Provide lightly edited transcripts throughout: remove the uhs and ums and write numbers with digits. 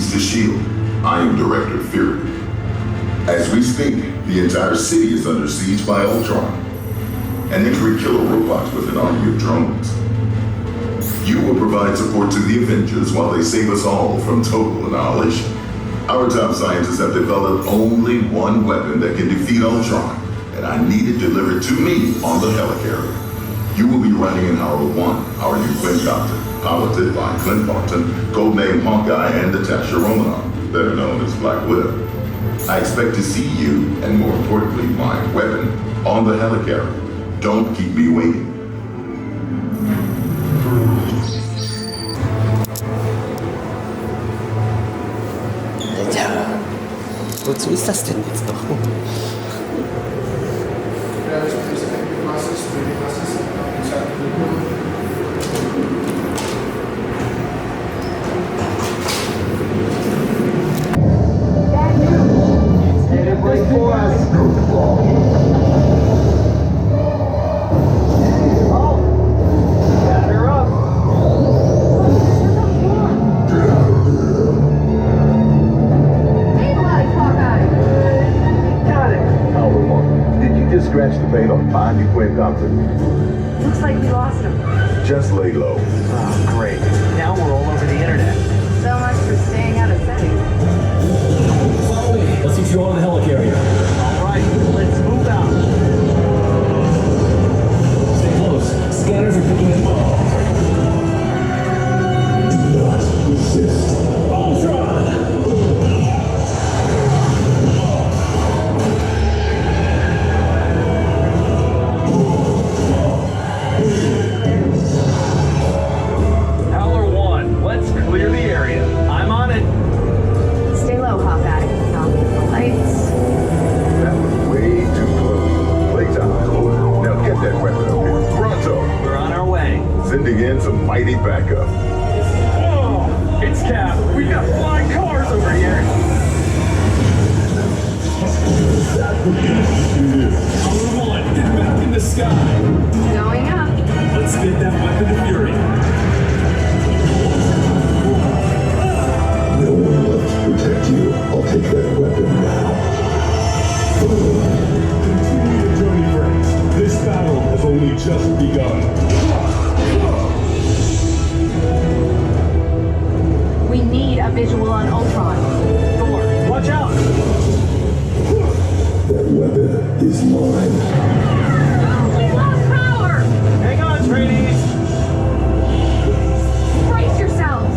Greetings to S.H.I.E.L.D. I am Director Fury. As we speak, the entire city is under siege by Ultron, an angry killer robot with an army of drones. You will provide support to the Avengers while they save us all from total annihilation. Our top scientists have developed only one weapon that can defeat Ultron, and I need it delivered to me on the helicarrier. You will be riding in Howard 1, our new quintuple, piloted by Clint Barton, codename Hawkeye, and Natasha Romanoff, better known as Black Widow. I expect to see you, and more importantly, my weapon, on the helicarrier. Don't keep me waiting. Alter, wozu ist das denn jetzt noch? Scratch the paint on finding Quinn Compton. Looks like we lost him. Just lay low. Oh, great. Now we're all over the internet. So much for staying out of sight. Follow me. Let's get you on the helicarrier. All right, let's move out. Stay close. Scanners are picking him up. Do not resist. Ultron! Howler 1, let's clear the area. I'm on it. Stay low, Hawkeye. I'll keep the lights. That was way too close. Playtime. Now get that weapon up here. Pronto. We're on our way. Sending in some mighty backup. Whoa! It's Cap. We've got flying cars over here. Howler 1, get back in the sky. Going up. Let's get that weapon to Fury. No one left to protect you. I'll take that weapon now. Continue your journey, friends. This battle has only just begun. We need a visual on Ultron. Thor, watch out! That weapon is mine. We lost power! Hang on, trainees. Brace yourselves!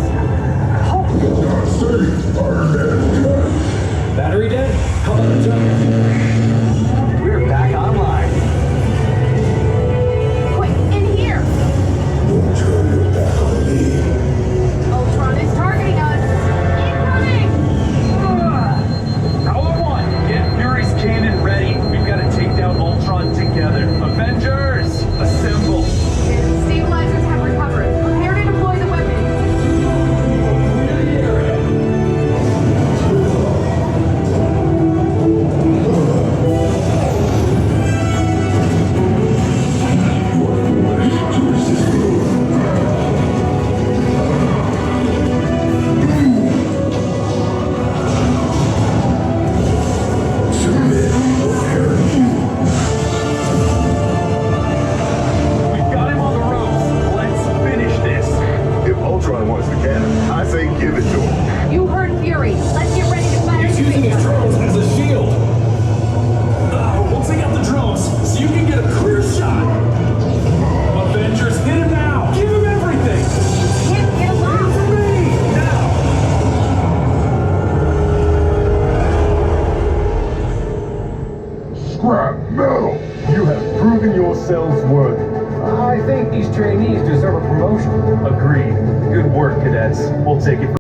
Battery dead? How about a jump? We're back online. Quick, in here! Don't turn your back on me. Ultron is targeting us! Incoming! Howler 1, get Fury's cannon ready. We've got to take down Ultron together. Avengers, assemble. Stabilizers have recovered. Prepare to deploy the weapon. Clear the area. We've got him on the ropes. Let's finish this. If Ultron wants the cannon, I say give it to him. You heard Fury. Let's get ready to fire He's using his drones as a shield. We'll take out the drones so you can get a clear shot. Avengers, hit him now. Give him everything. Can't get along. For me, now. Scrap metal! You have proven yourselves worthy. I think these trainees deserve a promotion. Agreed. Good work, cadets. We'll take it from